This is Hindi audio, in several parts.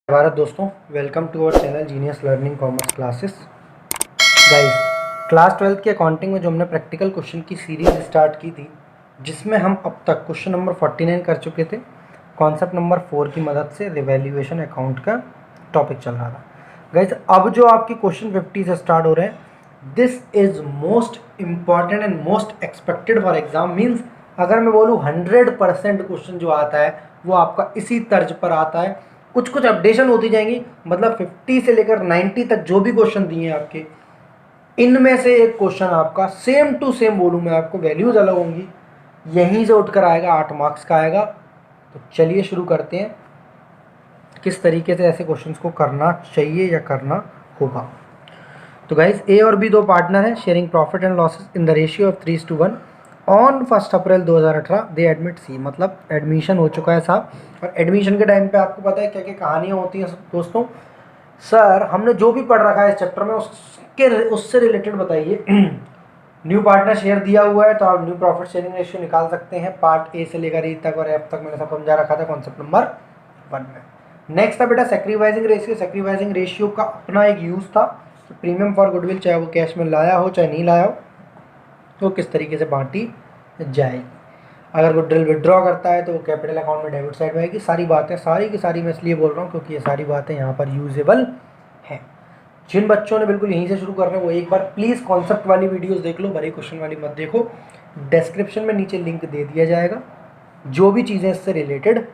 भारत दोस्तों, welcome to our channel genius learning commerce classes. Guys, class 12 की अकाउंटिंग में जो हमने प्रैक्टिकल क्वेश्चन की सीरीज स्टार्ट की थी, जिसमें हम अब तक क्वेश्चन नंबर 49 कर चुके थे। कॉन्सेप्ट नंबर 4 की मदद से रिवैल्यूएशन अकाउंट का टॉपिक चल रहा था। गाइस, अब जो आपकी क्वेश्चन 50 से स्टार्ट हो रहे हैं, this is most important and most expected for exam. Means अगर मैं बोलूँ 100% क्वेश्चन जो आता है वो आपका इसी तर्ज पर आता है। कुछ कुछ अपडेशन होती जाएंगी, मतलब 50 से लेकर 90 तक जो भी क्वेश्चन दिए हैं आपके, इनमें से एक क्वेश्चन आपका सेम टू सेम बोलूँ मैं आपको, वैल्यूज अलग होंगी, यहीं से उठकर आएगा, 8 मार्क्स का आएगा। तो चलिए शुरू करते हैं किस तरीके से ऐसे क्वेश्चंस को करना चाहिए या करना होगा। तो गाइज, ए और बी दो पार्टनर हैं, sharing profit and losses in the ratio of 3:1 on 1 April 2018 they admit C. मतलब एडमिशन हो चुका है साहब। और एडमिशन के टाइम पे आपको पता है क्या क्या कहानियाँ होती हैं दोस्तों। सर, हमने जो भी पढ़ रखा है इस चैप्टर में उससे रिलेटेड बताइए। न्यू पार्टनर शेयर दिया हुआ है तो आप न्यू प्रॉफिट शेयरिंग रेशियो निकाल सकते हैं। पार्ट ए से लेकर ई तक और एफ तक मैंने सब समझा रखा था कॉन्सेप्ट नंबर 1 में। नेक्स्ट था बेटा सैक्रिफाइसिंग रेशियो। सैक्रिफाइसिंग रेशियो का अपना एक यूज़ था, प्रीमियम फॉर गुडविल, चाहे वो कैश में लाया हो चाहे नहीं लाया हो, तो किस तरीके से बांटी जाएगी। अगर गुडविल विड्रॉ करता है तो वो कैपिटल अकाउंट में डेबिट साइड में आएगी। सारी बातें सारी की सारी मैं इसलिए बोल रहा हूँ क्योंकि ये सारी बातें यहाँ पर यूजेबल हैं। जिन बच्चों ने बिल्कुल यहीं से शुरू करना है वो एक बार प्लीज़ कॉन्सेप्ट वाली वीडियोस देख लो, बड़े क्वेश्चन वाली मत देखो। डिस्क्रिप्शन में नीचे लिंक दे दिया जाएगा जो भी चीज़ें इससे रिलेटेड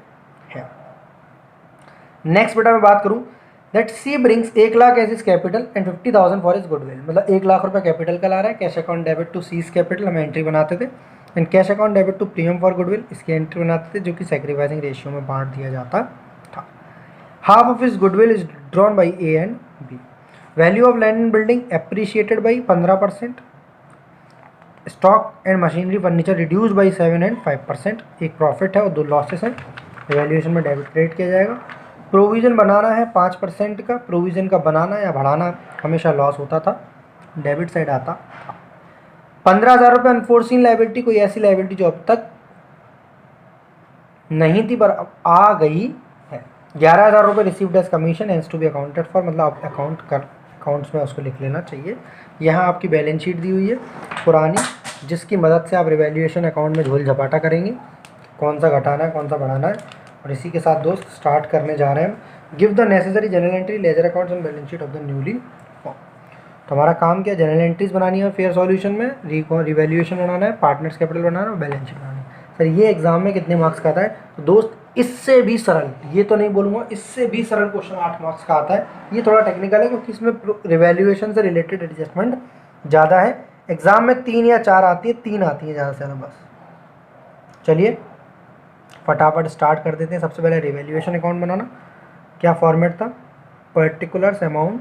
है। नेक्स्ट बेटा मैं बात करूँ that C brings 1 lakh as his capital and 50,000 for his goodwill. मतलब 1 लाख रुपये कैपिटल का ला रहा है। Cash account debit to C's capital हम एंट्री बनाते थे, and cash account debit to premium for goodwill इसकी एंट्री बनाते थे, जो कि सैक्रिफाइसिंग रेशियो में बांट दिया जाता था। Half of his goodwill is drawn by A and B. Value of land and building appreciated by 15%। Stock and machinery furniture reduce by 7 and 5%। एक प्रॉफिट है और 2 लॉसेस हैं। वैल्यूएशन में डेबिट क्रेडिट किया जाएगा। प्रोविज़न बनाना है 5% का। प्रोविज़न का बनाना या बढ़ाना हमेशा लॉस होता था, डेबिट साइड आता था। 15,000 रुपये अनफोर्सिन लाइबिलिटी, कोई ऐसी लाइबिलिटी जो अब तक नहीं थी पर अब आ गई है। 11,000 रुपये received as commission and to be accounted for, मतलब आप अकाउंट्स में उसको लिख लेना चाहिए। यहाँ आपकी बैलेंस शीट दी हुई है पुरानी, जिसकी मदद से आप रिवैल्यूएशन अकाउंट में झोल झपाटा करेंगे, कौन सा घटाना है कौन सा बढ़ाना है। और इसी के साथ दोस्त स्टार्ट करने जा रहे हैं हम। Give the necessary general entry, ledger accounts and balance sheet of the newly form. तो हमारा काम क्या, जनरल एंट्रीज बनानी है फेयर सॉल्यूशन में, रिवैल्यूएशन बनाना है, पार्टनर्स कैपिटल बनाना है और बैलेंस शीट बनानी है। सर ये एग्जाम में कितने मार्क्स का आता है? तो दोस्त इससे भी सरल, ये तो नहीं बोलूँगा, इससे भी सरल क्वेश्चन 8 मार्क्स का आता है। ये थोड़ा टेक्निकल है क्योंकि इसमें रिवैल्यूएशन से रिलेटेड एडजस्टमेंट ज़्यादा है। एग्जाम में 3 या 4 आती है, 3 आती है ज़्यादा से ज़्यादा बस। चलिए फटाफट स्टार्ट कर देते हैं। सबसे पहले रिवैल्यूएशन अकाउंट बनाना। क्या फॉर्मेट था? Particulars amount,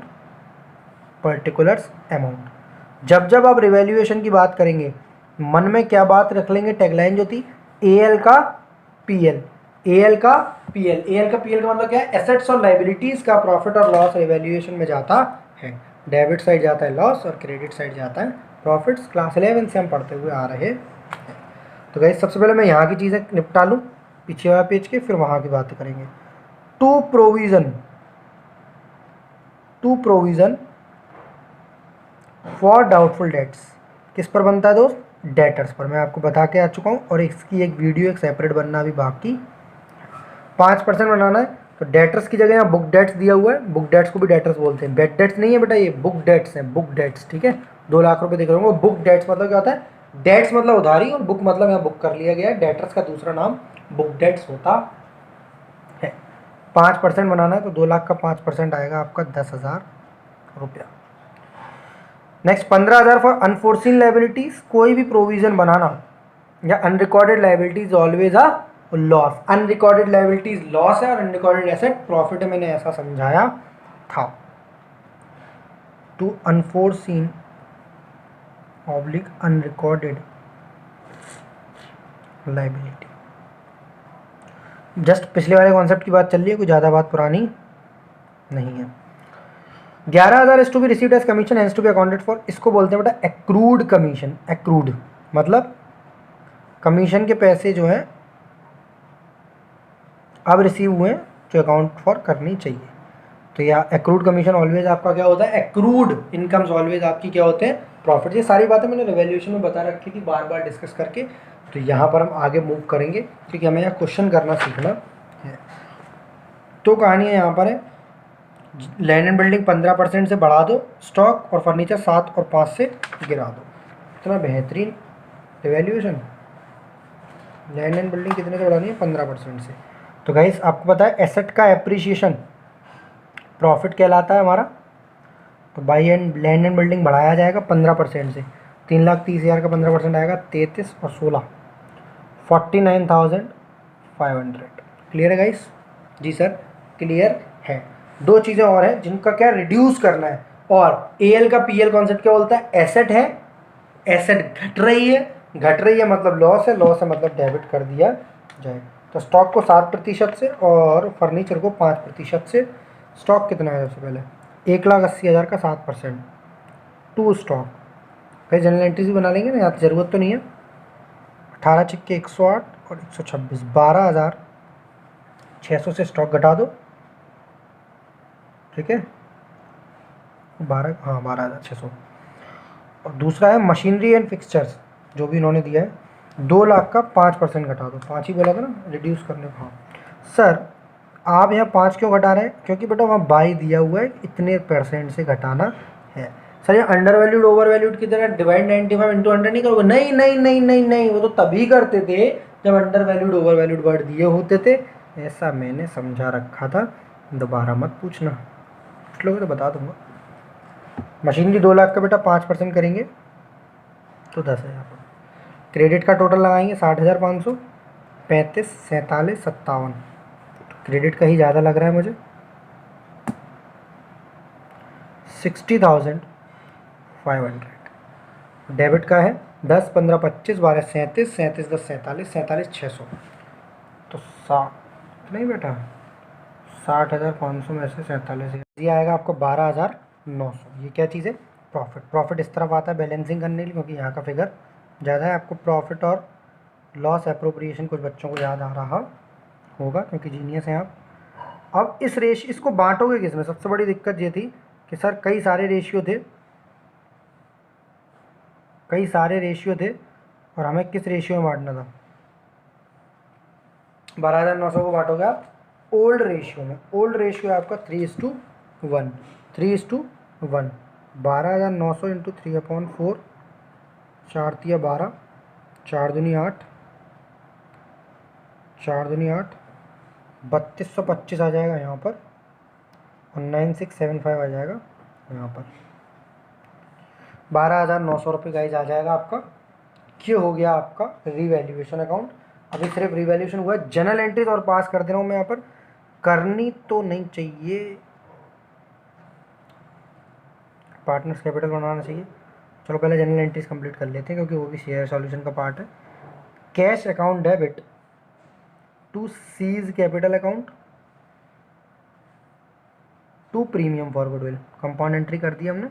particulars amount. जब जब आप रिवैल्यूएशन की बात करेंगे मन में क्या बात रख लेंगे? टैगलाइन जो थी एएल का पीएल, एएल का पीएल। एएल का पीएल का मतलब क्या है? एसेट्स और लाइबिलिटीज का प्रॉफिट और लॉस रिवैल्यूएशन में जाता है। डेबिट साइड जाता है लॉस और क्रेडिट साइड जाता है प्रॉफिट्स। क्लास 11 से हम पढ़ते हुए आ रहे हैं। तो गाइस सबसे पहले मैं यहाँ की चीज़ें निपटा लूँ पीछे वाला पेज के, फिर वहाँ की बातें करेंगे। To provision for doubtful debts किस पर बनता है दोस्त? डेटर्स पर। मैं आपको बता के आ चुका हूँ और इसकी एक वीडियो एक सेपरेट बनना भी बाकी। 5% बनाना है तो डेटर्स की जगह यहाँ बुक डेट्स दिया हुआ है। बुक डेट्स को भी डेटर्स बोलते हैं, बेड डेट्स नहीं है बेटा, ये बुक डेट्स हैं, बुक डेट्स। ठीक है, 2 लाख रुपए दिख रहे होंगे। बुक डेट्स मतलब क्या होता है? डेट्स मतलब उधारी और बुक मतलब यहाँ बुक कर लिया गया है। डेटर्स का दूसरा नाम बुक डेट्स होता है। 5% बनाना है तो 2 लाख का 5% आएगा आपका 10,000 रुपया। Next 15,000 for unforeseen liabilities. कोई भी प्रोविजन बनाना या unrecorded liabilities always a loss. Unrecorded liabilities loss है और अनरिकॉर्डेड एसेट प्रॉफिट है, मैंने ऐसा समझाया था। To unforeseen oblique unrecorded liability. Just पिछले वाले कॉन्सेप्ट की बात चल रही है, कोई ज़्यादा बात पुरानी नहीं है। 11,000 is to be received as commission has to be accounted for. इसको बोलते हैं बेटा एक्रूड कमीशन। एक्रूड मतलब कमीशन के पैसे जो हैं अब रिसीव हुए जो अकाउंट फॉर करनी चाहिए। तो या एक्रूड कमीशन ऑलवेज आपका क्या होता है, एक्रूड इनकम्स ऑलवेज आपकी क्या होते हैं, प्रॉफिट। ये सारी बातें मैंने रिवैल्यूएशन में बता रखी थी बार बार डिस्कस करके। तो यहाँ पर हम आगे मूव करेंगे क्योंकि हमें यहाँ क्वेश्चन करना सीखना है। तो कहानी है यहाँ पर है, लैंड एंड बिल्डिंग 15% से बढ़ा दो, स्टॉक और फर्नीचर 7 और 5 से गिरा दो। इतना बेहतरीन रिवैल्यूएशन। लैंड एंड बिल्डिंग कितने से बढ़ानी है, 15% से। तो गाइस आपको पता है एसेट का एप्रिसिएशन प्रॉफिट कहलाता है हमारा। तो by and land and building बढ़ाया जाएगा 15% से, 3,30,000 का 15% आएगा 33 और 16 49,500। क्लियर है गाइस? जी सर क्लियर है। दो चीज़ें और हैं जिनका क्या रिड्यूस करना है। और एएल का पीएल कॉन्सेप्ट क्या बोलता है, एसेट है, एसेट घट रही है मतलब लॉस है, लॉस है मतलब डेबिट कर दिया जाए। तो स्टॉक को 7% से और फर्नीचर को 5% से। स्टॉक कितना है सबसे पहले, 1,80,000 का 7%, टू स्टॉक। कहीं जनरल एंट्रीज भी बना लेंगे ना, यहाँ तो ज़रूरत तो नहीं है। 18 छिक्के 108 और 126, 12,600 से स्टॉक घटा दो। ठीक है, 12,600। और दूसरा है मशीनरी एंड फिक्सचर्स, जो भी इन्होंने दिया है 2 लाख का 5% घटा दो। 5 ही बोला था ना रिड्यूस करने को। हाँ सर आप यहाँ 5 क्यों घटा रहे हैं, क्योंकि बेटा वहाँ बाई दिया हुआ है इतने % से घटाना है। सर ये अंडर वैल्यूड ओवर वैल्यूड की तरह डिवाइड 95 इंटू 100 नहीं करोगे, नहीं नहीं नहीं नहीं नहीं, वो तो तभी करते थे जब under valued over valued word दिए होते थे। ऐसा मैंने समझा रखा था, दोबारा मत पूछना, पूछ लोगे तो बता दूंगा। मशीनरी 2 लाख का बेटा 5% करेंगे तो 10,000। क्रेडिट का टोटल लगाएंगे 60,500, 35, 47, 57। क्रेडिट का ही ज़्यादा लग रहा है मुझे। 60,500। डेबिट का है 10, 15, 25, 12, 37, 37, 10, 47, 47,600। तो 60 नहीं बेटा, 60,500 में से 47 ये आएगा आपको 12,900। ये क्या चीज़ है, प्रॉफिट। प्रॉफिट इस तरफ आता है बैलेंसिंग करने के लिए, क्योंकि यहाँ का फिगर ज़्यादा है। आपको प्रॉफिट और लॉस एप्रोप्रिएशन कुछ बच्चों को याद आ रहा होगा क्योंकि जीनियस हैं आप। अब इस इसको बांटोगे किस में, सबसे बड़ी दिक्कत ये थी कि सर कई सारे रेशियो थे और हमें किस रेशियो में बांटना था। 12,900 को बांटोगे आप ओल्ड रेशियो में। ओल्ड रेशियो है आपका 3:1, 3:1। 12,900 इंटू 3/4, 4 तिया 12, 4 दूनी 8, 4 दूनी 8, 3225 आ जाएगा यहाँ पर और 9675 आ जाएगा यहाँ पर। 12,900 रुपये गाइज आ जाएगा आपका। ये हो गया आपका रिवैल्यूएशन अकाउंट। अभी सिर्फ रिवैल्यूएशन हुआ है, जनरल एंट्रीज और पास कर दे रहा हूँ मैं यहाँ पर, करनी तो नहीं चाहिए। पार्टनर्स कैपिटल बनाना चाहिए। चलो पहले जनरल एंट्रीज कंप्लीट कर लेते हैं क्योंकि वो भी शेयर सॉल्यूशन का पार्ट है। Cash account debit to C's capital account to premium for goodwill. Compound entry कर दी हमने।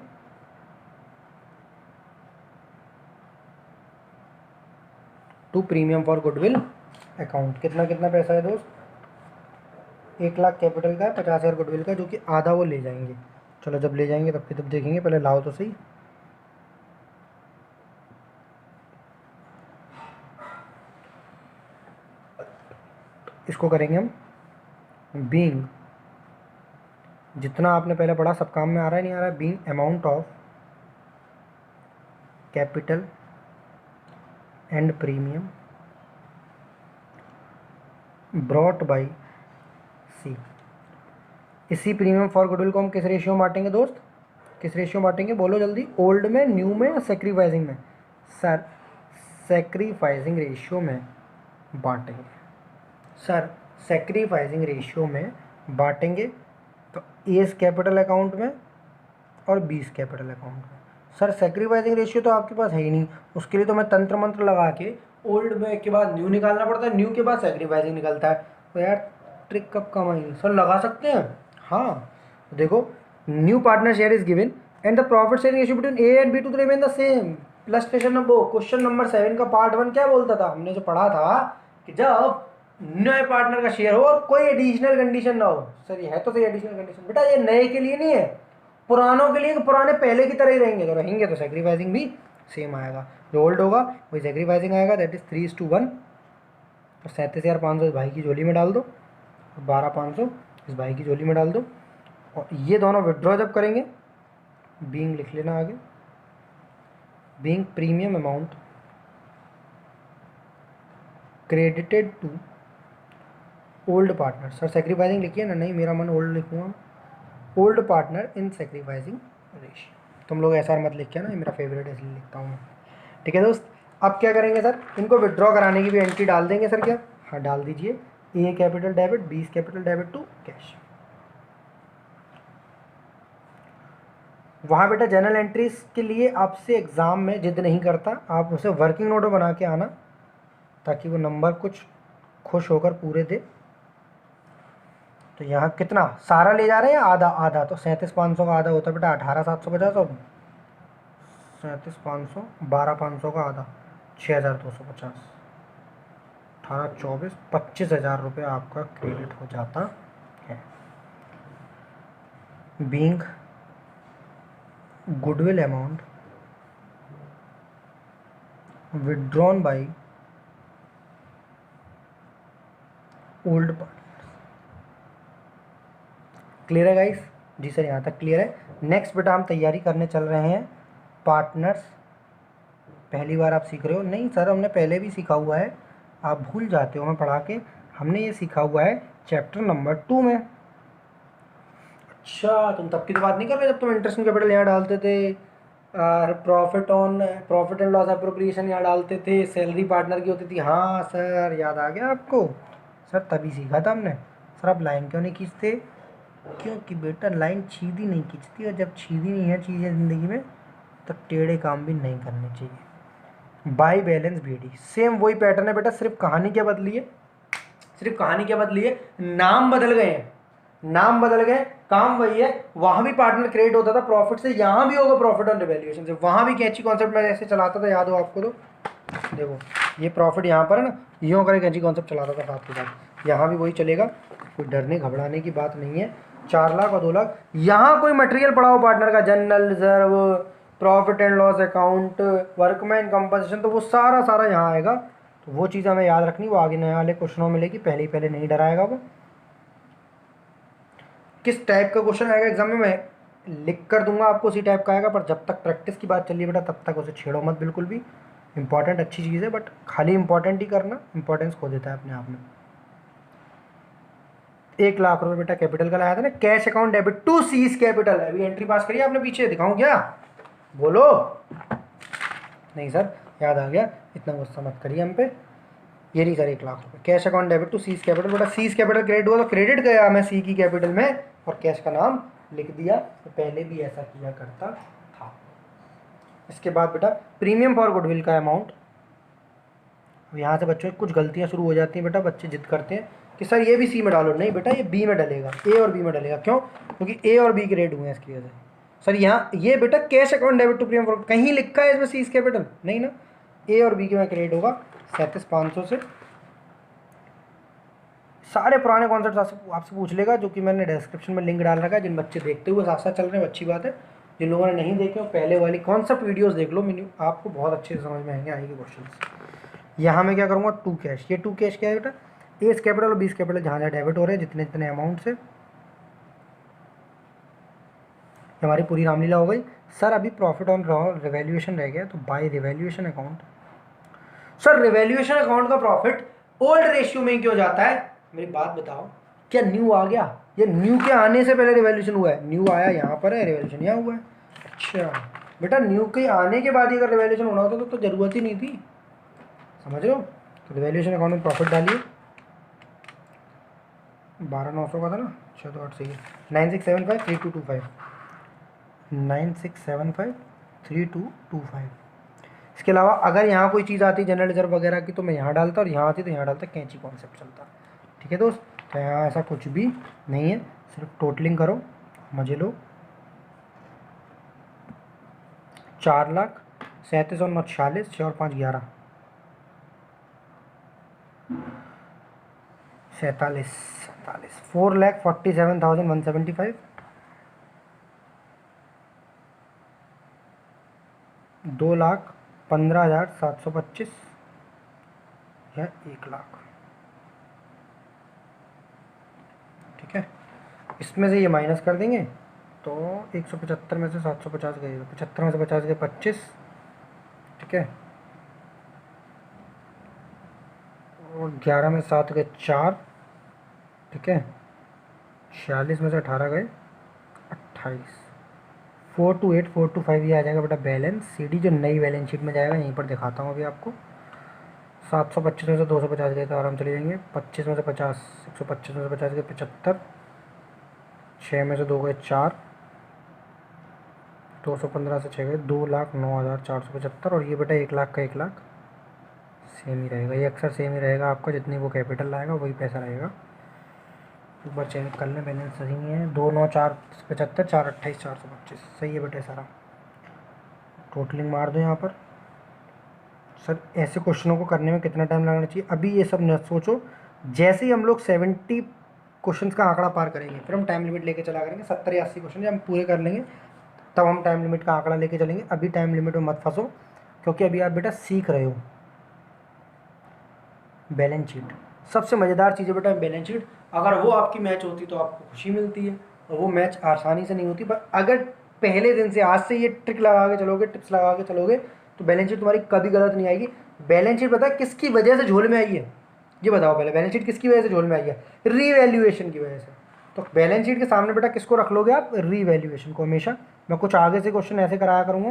To premium for goodwill account. कितना कितना पैसा है दोस्त, 1 लाख कैपिटल का है, 50,000 गुडविल का, जो कि आधा वो ले जाएंगे। चलो जब ले जाएंगे तब देखेंगे, पहले लाओ तो सही। इसको करेंगे हम बीइंग, जितना आपने पहले पढ़ा सब काम में आ रहा है नहीं आ रहा है। Being amount of capital and premium brought by C. इसी प्रीमियम फॉर गुडविल को हम किस रेशियो में बांटेंगे दोस्त, किस रेशियो में बांटेंगे बोलो जल्दी, ओल्ड में, न्यू में या सेक्रीफाइसिंग में। सर सेक्रीफाइसिंग रेशियो में बांटेंगे। सर सेक्रीफाइसिंग रेशियो में बांटेंगे। तो एस कैपिटल अकाउंट में और बीस कैपिटल अकाउंट में। सर सेक्रीफाइसिंग रेशियो तो आपके पास है ही नहीं, उसके लिए तो मैं तंत्र मंत्र लगा के ओल्ड में के बाद न्यू निकालना पड़ता है, न्यू के बाद सेक्रीफाइसिंग निकलता है। तो यार ट्रिक कब काम आएगी सर, लगा सकते हैं। हाँ देखो, new partner share is given and the profit sharing ratio between A and B to remain the same. Plus question number 7 का पार्ट 1 क्या बोलता था, हमने जो पढ़ा था कि जब नए पार्टनर का शेयर हो और कोई एडिशनल कंडीशन ना हो। सर ये है तो सही एडिशनल कंडीशन, बेटा ये नए के लिए नहीं है, पुरानों के लिए, पुराने पहले की तरह ही रहेंगे, तो रहेंगे तो सेक्रीफाइसिंग भी सेम आएगा, जो ओल्ड होगा वही सेक्रीफाइसिंग आएगा, दैट इज 3:1। तो 37,500 इस भाई की झोली में डाल दो, 12,500 इस भाई की झोली में डाल दो, और ये दोनों विड्रॉ जब करेंगे, बीइंग लिख लेना आगे, being premium amount credited to old partner. Sir sacrificing लिखिए ना, नहीं मेरा मन ओल्ड लिखूंगा, old partner in sacrificing ratio. तुम लोग ऐसा मत लिखिए ना, ये मेरा फेवरेट है इसलिए लिखता हूँ मैं। ठीक है दोस्त, अब क्या करेंगे सर, इनको विड्रॉ कराने की भी एंट्री डाल देंगे सर, क्या? हाँ डाल दीजिए, A capital debit, B capital debit to cash. वहाँ बेटा जनरल एंट्रीज के लिए आपसे एग्ज़ाम में जिद नहीं करता, आप उसे वर्किंग नोट बना के आना, ताकि वो नंबर कुछ खुश होकर पूरे दे। तो यहाँ कितना सारा ले जा रहे हैं, आधा आधा, तो 37,500 का आधा होता है बेटा 18,750, और 37,500 12,500 का आधा 6,250, 18, 24, 25,000 रुपये आपका क्रेडिट हो जाता है। Being goodwill amount withdrawn by old partner. Clear है गाइस? जी सर यहाँ तक क्लियर है। नेक्स्ट बेटा हम तैयारी करने चल रहे हैं पार्टनर्स। पहली बार आप सीख रहे हो? नहीं सर हमने पहले भी सीखा हुआ है, आप भूल जाते हो मैं पढ़ा के। हमने ये सीखा हुआ है चैप्टर नंबर 2 में। अच्छा तुम तब की तो बात नहीं कर रहे जब तुम इंटरेस्ट इन कैपिटल यहाँ डालते थे, प्रॉफिट एंड लॉस एप्रोप्रिएशन यहाँ डालते थे, सैलरी पार्टनर की होती थी। हाँ सर याद आ गया आपको, सर तभी सीखा था हमने। सर आप लाइन क्यों नहीं खींचते? क्योंकि बेटा लाइन सीधी नहीं खींचती, और जब सीधी नहीं है चीज़ें ज़िंदगी में तो टेढ़े काम भी नहीं करने चाहिए। बाई बैलेंस बीडी सेम वही पैटर्न है बेटा, सिर्फ कहानी क्या बदली है, सिर्फ कहानी क्या बदली है, नाम बदल गए हैं, नाम बदल गए, काम वही है। वहां भी पार्टनर क्रिएट होता था प्रॉफिट से, यहां भी होगा प्रॉफिट ऑन रिवैल्यूएशन से। वहां भी कैची कॉन्सेप्ट में ऐसे चलाता था, याद हो आपको? तो देखो ये प्रॉफिट यहाँ पर है ना, यूँ होकर कैची कॉन्सेप्ट चलाता था साथ के साथ, यहाँ भी वही चलेगा, कोई डरने घबराने की बात नहीं है। 4 लाख और 2 लाख, यहाँ कोई मटेरियल पड़ा हो पार्टनर का, general reserve, profit and loss account, workman compensation, तो वो सारा सारा यहाँ आएगा। तो वो चीज़ हमें याद रखनी, वो आगे नए वाले क्वेश्चनों में मिलेगी, पहले ही पहले नहीं डराएगा वो। किस टाइप का क्वेश्चन आएगा एग्जाम में मैं लिख कर दूंगा आपको, उसी टाइप का आएगा, पर जब तक प्रैक्टिस की बात चल रही है बेटा तब तक उसे छेड़ो मत बिल्कुल भी। इंपॉर्टेंट अच्छी चीज़ है, बट खाली इंपॉर्टेंट ही करना इंपॉर्टेंस खो देता है अपने आप में। 1 लाख रुपए बेटा कैपिटल का लाया था ना, cash account debit to C's capital है। अभी एंट्री पास करिए आपने, पीछे दिखाऊं क्या? बोलो। नहीं सर याद आ गया, इतना गुस्सा मत करिए हम पे। ये नहीं सर 1 लाख रुपए cash account debit to C's capital, बेटा सीज कैपिटल क्रेडिट हुआ तो क्रेडिट गया मैं सी की कैपिटल में, और कैश का नाम लिख दिया। तो पहले भी ऐसा किया करता था। इसके बाद बेटा प्रीमियम फॉर गुडविल का अमाउंट। अब यहाँ से बच्चों की कुछ गलतियाँ शुरू हो जाती हैं बेटा, बच्चे जिद करते हैं कि सर ये भी सी में डालो। नहीं बेटा ये बी में डलेगा, ए और बी में डलेगा। क्यों? क्योंकि ए और बी ग्रेड हुए हैं इसकी वजह से। सर यहाँ ये बेटा cash account debit to premium for, कहीं लिखा है इसमें सीज कैपिटल? नहीं ना, ए और बी के में क्रेडिट होगा 37,500 से। सारे पुराने कॉन्सेप्ट आपसे पूछ लेगा, जो कि मैंने डिस्क्रिप्शन में लिंक डाल रखा है। जिन बच्चे देखते हुए साथ साथ चल रहे हैं अच्छी बात है, जिन लोगों ने नहीं देखे हो पहले वाली कॉन्सेप्ट वीडियोस देख लो, आपको बहुत अच्छे से समझ में आएंगे क्वेश्चन। यहाँ मैं क्या करूँगा, टू कैश। ये टू कैश क्या है बेटा, एस कैपिटल और बीस कैपिटल जहाँ जहाँ डेबिट हो रहे हैं जितने जितने अमाउंट से, हमारी पूरी रामलीला हो गई। सर अभी प्रॉफिट ऑन रिवैल्यूएशन रह गया, तो by revaluation account. Sir revaluation account का प्रॉफिट ओल्ड रेशियो में क्यों जाता है? मेरी बात बताओ, क्या न्यू आ गया? ये न्यू के आने से पहले रिवैल्यूएशन हुआ है, न्यू आया यहाँ पर है, रिवैल्यूएशन यहाँ हुआ है। अच्छा बेटा न्यू के आने के बाद ही अगर रिवैल्यूएशन होना होता तो जरूरत ही नहीं थी, समझ रहे हो? तो रिवैल्यूएशन अकाउंट में प्रॉफिट डालिए, 12,900 का था ना, 6 तो 8 सही है, 96753225, 96753225। इसके अलावा अगर यहाँ कोई चीज़ आती जनरल रिजर्व वगैरह की तो मैं यहाँ डालता, और यहाँ आती तो यहाँ डालता, कैंची कॉन्सेप्ट चलता। ठीक है दोस्त, तो यहाँ ऐसा कुछ भी नहीं है, सिर्फ टोटलिंग करो, मजे लो। 4,37,946, 6 और 5 11, सैंतालीस 4,47,175, 2,15,725 या 1,00,000। ठीक है, इसमें से ये माइनस कर देंगे तो 175 में से 750 गए, 75 में से 50 गए 25। ठीक है, और 11 में 7 गए 4। ठीक है, 46 में से 18 गए 28। 428,425 ये आ जाएगा बेटा बैलेंस। सीडी जो नई बैलेंस शीट में जाएगा यहीं पर दिखाता हूँ अभी आपको। 725 में से 250 गए तो आराम चले जाएंगे। 25 में से 50, 125 में से 50 गए 75। 6 में से 2 गए 4, 215 से 6 गए 2,09,475। और ये बेटा 1,00,000 का 1,00,000 सेम ही रहेगा, ये अक्सर सेम ही रहेगा आपका। जितनी वो कैपिटल लाएगा वही पैसा रहेगा। एक बार चेक कर लें, बैलेंस सही है। 2,09,475, 4,28, 425 सही है बेटा सारा। टोटलिंग मार दो यहाँ पर। सर ऐसे क्वेश्चनों को करने में कितना टाइम लगना चाहिए, अभी ये सब न सोचो। जैसे ही हम लोग 70 क्वेश्चन का आंकड़ा पार करेंगे फिर हम टाइम लिमिट लेके चला करेंगे। 70 या 80 क्वेश्चन जब हम पूरे कर लेंगे तब हम टाइम लिमिट का आंकड़ा लेके चलेंगे। अभी टाइम लिमिट में मत फंसो, क्योंकि अभी आप बेटा सीख रहे हो। बैलेंस शीट सबसे मज़ेदार चीज़ है बेटा बैलेंस शीट। अगर वो आपकी मैच होती तो आपको खुशी मिलती है, और वो मैच आसानी से नहीं होती। पर अगर पहले दिन से आज से ये ट्रिक लगा के चलोगे, टिप्स लगा के चलोगे, तो बैलेंस शीट तुम्हारी कभी गलत नहीं आएगी। बैलेंस शीट पता है किसकी वजह से झोल में आई है, ये बताओ पहले। बैलेंस शीट किसकी वजह से झोल में आई है? रीवैल्यूएशन की वजह से। तो बैलेंस शीट के सामने बेटा किसको रख लोगे आप? रीवैल्यूएशन को हमेशा। मैं कुछ आगे से क्वेश्चन ऐसे कराया करूँगा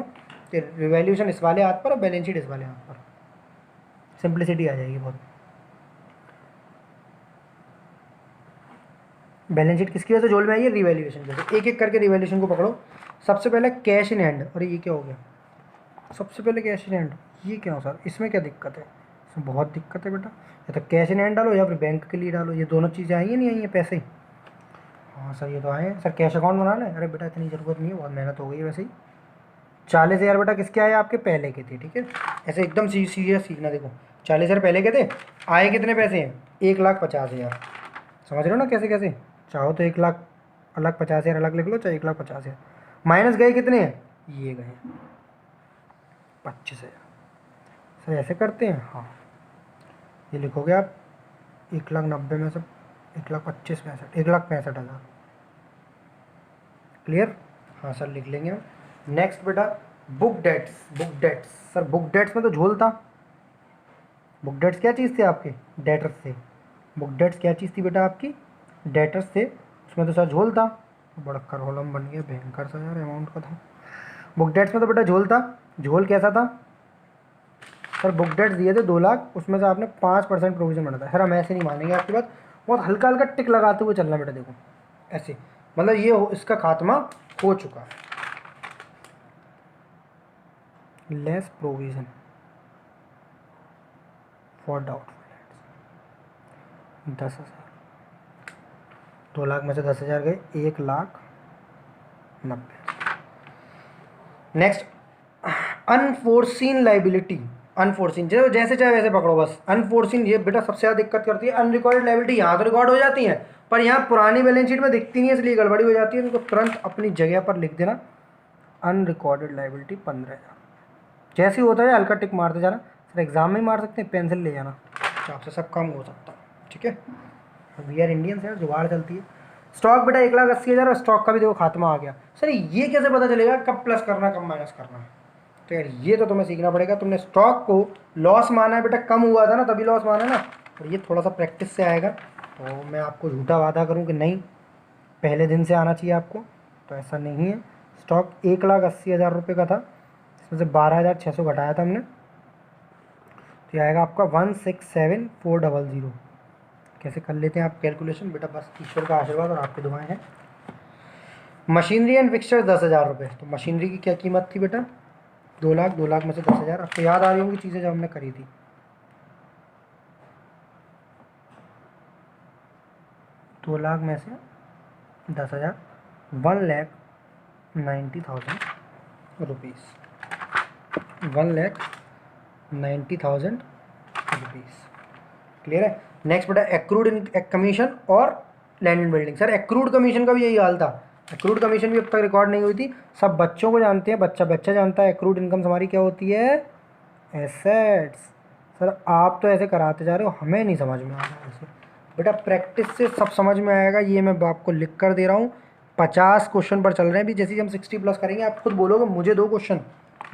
कि रिवैल्यूएशन इस वाले हाथ पर और बैलेंस शीट इस वाले हाथ पर। सिंप्लिसिटी आ जाएगी बहुत। बैलेंस शीट किसकी वजह से झोल में आई है? रिवैल्यूएशन की वजह से। एक एक करके रिवैल्यूएशन को पकड़ो। सबसे पहले कैश इन हैंड। अरे ये क्या हो गया? सबसे पहले कैश इन हैंड, ये क्या हो सर? इसमें क्या दिक्कत है? इसमें बहुत दिक्कत है बेटा। या तो कैश इन हैंड डालो या फिर बैंक के लिए डालो। ये दोनों चीज़ें आई हैं नहीं आई हैं? पैसे। हाँ सर ये तो आए हैं। सर कैश अकाउंट बनाना है? अरे बेटा इतनी ज़रूरत नहीं है, बहुत मेहनत हो गई है वैसे ही। 40,000 बेटा किसके आए? आपके पहले के थे। ठीक है, ऐसे एकदम सीरियस सीखना। देखो 40,000 पहले के थे, आए कितने पैसे हैं? 1,50,000। समझ रहे हो ना कैसे कैसे? चाहो तो 1,00,000 अलग, 50,000 अलग लिख लो, चाहे 1,50,000। माइनस गए कितने हैं? ये गए 25,000। सर ऐसे करते हैं? हाँ, ये लिखोगे आप 1,90,000 में से 1,25,000 1,65,000। क्लियर? हाँ सर लिख लेंगे हम। नेक्स्ट बेटा book debts. Book debts sir, book debts में तो झोल था। बुक डेट्स क्या चीज़ थे आपके? डेटर्स थे। बुक डेट्स क्या चीज़ थी बेटा आपकी? डेटर्स थे। उसमें तो सर झोल था। बड़ा करोलम बन गया, भयंकर सा यार अमाउंट का था। बुक डेट्स में तो बेटा झोल था। झोल कैसा था सर? बुक डेट्स दिए थे 2,00,000, उसमें से आपने 5% प्रोविजन बना था। सर हम ऐसे नहीं मानेंगे आपकी बात, बहुत हल्का हल्का टिक लगाते हुए चलना बेटा। देखो ऐसे, मतलब ये इसका खात्मा हो चुका है। Less provision for doubtful dates 10,000। 2,00,000 में से 10,000 गए 1,90,000। Next unforeseen liability. अनफोर्सीन जो जैसे चाहे वैसे पकड़ो बस। अनफोर्सीन ये बेटा सबसे ज़्यादा दिक्कत करती है। अनरिकॉर्डेड लाइबिलिटी यहाँ तो रिकॉर्ड हो जाती है, पर यहाँ पुरानी बैलेंस शीट में दिखती नहीं है, इसलिए गड़बड़ी हो जाती है। इनको तुरंत अपनी जगह पर लिख देना। Unrecorded liability 15,000। जैसे ही होता है हल्का टिक मारते जाना। सर एग्जाम में ही मार सकते हैं, पेंसिल ले जाना, आपसे सब काम हो सकता है। ठीक है, वी आर इंडियंस यार, जुगाड़ चलती है। स्टॉक बेटा 1,80,000 और स्टॉक का भी देखो खात्मा आ गया। सर ये कैसे पता चलेगा कब प्लस करना कब माइनस करना? तो यार ये तो तुम्हें सीखना पड़ेगा। तुमने स्टॉक को लॉस माना है बेटा, कम हुआ था ना तभी लॉस माना है ना। और ये थोड़ा सा प्रैक्टिस से आएगा। तो मैं आपको झूठा वादा करूँ कि नहीं पहले दिन से आना चाहिए आपको, तो ऐसा नहीं है। स्टॉक 1,80,000 रुपये का था, इसमें से 12,600 घटाया था हमने, तो ये आएगा आपका 167,400। कैसे कर लेते हैं आप कैलकुलेशन बेटा? बस ईश्वर का आशीर्वाद और आपकी दुआएं हैं। मशीनरी एंड फिक्सचर 10,000 रुपये। तो मशीनरी की क्या कीमत थी बेटा? 2,00,000। 2,00,000 में से 10,000। आपको याद आ रही होंगी चीज़ें जो हमने करी थी। 2,00,000 में से 10,000, 1,90,000 रुपीज़। 1,90,000 रुपीज़। क्लियर है? नेक्स्ट बेटा एक्रूड कमीशन और land and building. Sir accrued commission का भी यही हाल था, एक्रूड कमीशन भी अब तक रिकॉर्ड नहीं हुई थी। सब बच्चों को जानते हैं, बच्चा बच्चा जानता है एक्रूड इनकम हमारी क्या होती है, एसेट्स। सर आप तो ऐसे कराते जा रहे हो, हमें नहीं समझ में आ रहा है ऐसे। बेटा प्रैक्टिस से सब समझ में आएगा, ये मैं आपको लिख कर दे रहा हूँ। 50 क्वेश्चन पर चल रहे हैं अभी, जैसे ही हम 60 प्लस करेंगे आप खुद बोलोगे मुझे 2 क्वेश्चन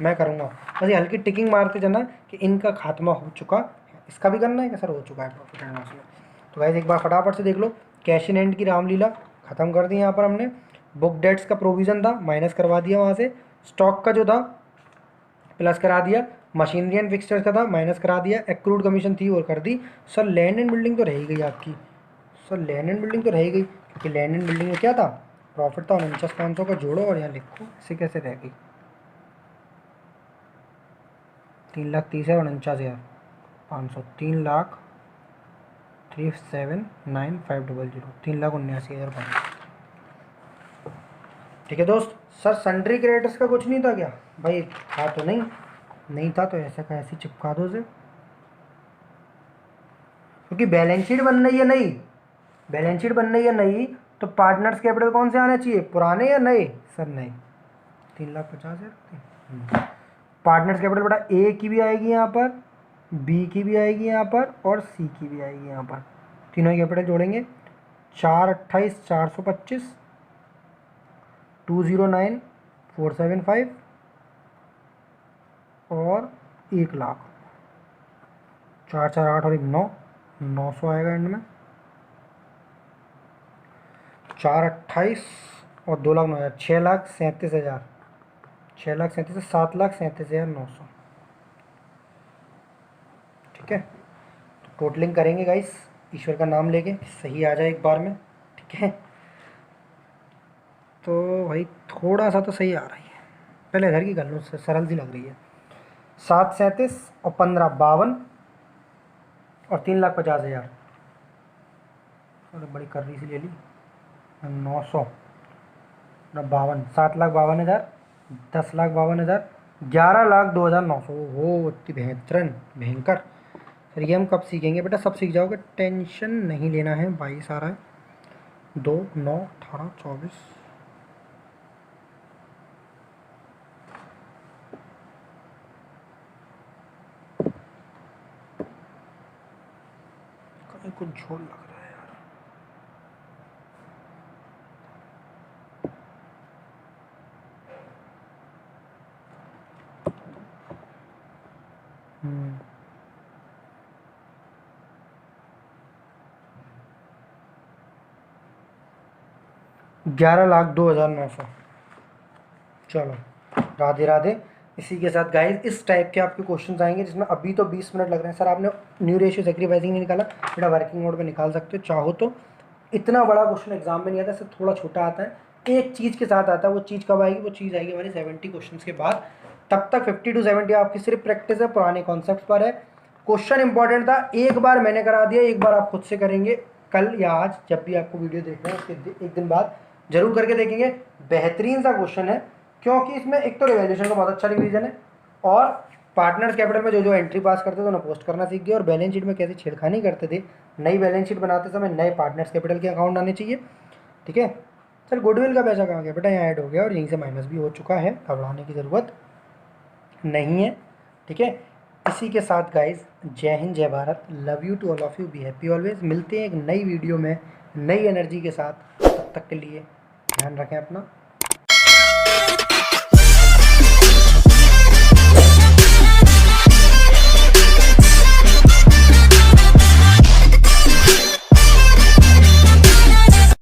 मैं करूँगा, बस ये हल्की टिकिंग मारते जाना कि इनका खात्मा हो चुका है। इसका भी करना है कि सर हो चुका है प्रॉफिट एंड लॉस में। तो गाइस एक बार फटाफट से देख लो, कैश इन हैंड की रामलीला ख़त्म कर दी यहाँ पर हमने। बुक डेट्स का प्रोविज़न था, माइनस करवा दिया वहाँ से। स्टॉक का जो था प्लस करा दिया, मशीनरी एंड फिक्सचर्स का था माइनस करा दिया, एक्रूड कमीशन थी और कर दी। सर लैंड एंड बिल्डिंग तो रह ही गई आपकी, सर लैंड एंड बिल्डिंग तो रह ही गई, क्योंकि लैंड एंड बिल्डिंग में क्या था, प्रॉफिट था 49,500 का, जोड़ो और यहाँ लिखो, ऐसे कैसे रह गई। 3,30,49,500, 3,37,9,500, 3,79,500। ठीक है दोस्त। सर सन्ड्री क्रेडिटर्स का कुछ नहीं था क्या, भाई था तो नहीं था तो ऐसा का ऐसे चिपका दो उसे, क्योंकि बैलेंस शीट बन रही है नई, बैलेंस शीट बन रही है नई, तो पार्टनर्स कैपिटल कौन से आने चाहिए, पुराने या नए, सर नए। 3,50,000 पार्टनर्स कैपिटल बेटा ए की भी आएगी यहाँ पर, बी की भी आएगी यहाँ पर और सी की भी आएगी यहाँ पर, तीनों कैपिटल जोड़ेंगे। 4,28,425, 209,475 और 1,00,000, 4,4,8 और 9,900 आएगा एंड में। 4,28 और 2,09,000, 6,37,000, 6,37,000, 7,37,900। ठीक है, तो टोटलिंग करेंगे गाइस ईश्वर का नाम लेके, सही आ जाए एक बार में। ठीक है, तो भाई थोड़ा सा तो सही आ रही है, पहले इधर की कर लो, सरल सी लग रही है। 7,37 और 15 52 और 3,50,000, बड़ी कर रही सी ले ली। 900 ना 52, 7,52,000, 10,52,000, 11,02,900। हो इतनी बेहतरीन भयंकर। सर ये हम कब सीखेंगे बेटा, सब सीख जाओगे, टेंशन नहीं लेना है। 22 आ रहा है, 2, 9, 18, 24, कुछ झोल लग रहा है यार। ग्यारह लाख 2,900। चलो राधे राधे। इसी के साथ गाइस इस टाइप के आपके क्वेश्चन आएंगे जिसमें अभी तो 20 मिनट लग रहे हैं। सर आपने न्यू रेशियो सेक्रीफाइसिंग नहीं निकाला, बेटा वर्किंग मोड में निकाल सकते हो चाहो तो। इतना बड़ा क्वेश्चन एग्जाम में नहीं आता, सिर्फ थोड़ा छोटा आता है, एक चीज़ के साथ आता है। वो चीज़ कब आएगी, वो चीज़ आएगी हमारी 70 क्वेश्चन के बाद। तब तक 50 to 70 आपकी सिर्फ प्रैक्टिस है, पुराने कॉन्सेप्ट पर है। क्वेश्चन इंपॉर्टेंट था, एक बार मैंने करा दिया, एक बार आप खुद से करेंगे कल या आज, जब भी आपको वीडियो देखना है उसके एक दिन बाद जरूर करके देखेंगे। बेहतरीन सा क्वेश्चन है, क्योंकि इसमें एक तो रिवैल्यूएशन का बहुत अच्छा रिवीजन है, और पार्टनर्स कैपिटल में जो जो एंट्री पास करते थे उन्हें पोस्ट करना सीख गए, और बैलेंस शीट में कैसे छेड़खानी करते थे, नई बैलेंस शीट बनाते समय नए पार्टनर्स कैपिटल के अकाउंट आने चाहिए। ठीक है सर, गुडविल का पैसा कहाँ गया बेटा, यहाँ ऐड हो गया और यहीं से माइनस भी हो चुका है, घबराने की ज़रूरत नहीं है। ठीक है, इसी के साथ गाइज जय हिंद जय Bharat, love you to all of you, be happy always. मिलते हैं एक नई वीडियो में नई एनर्जी के साथ, तब तक के लिए ध्यान रखें अपना।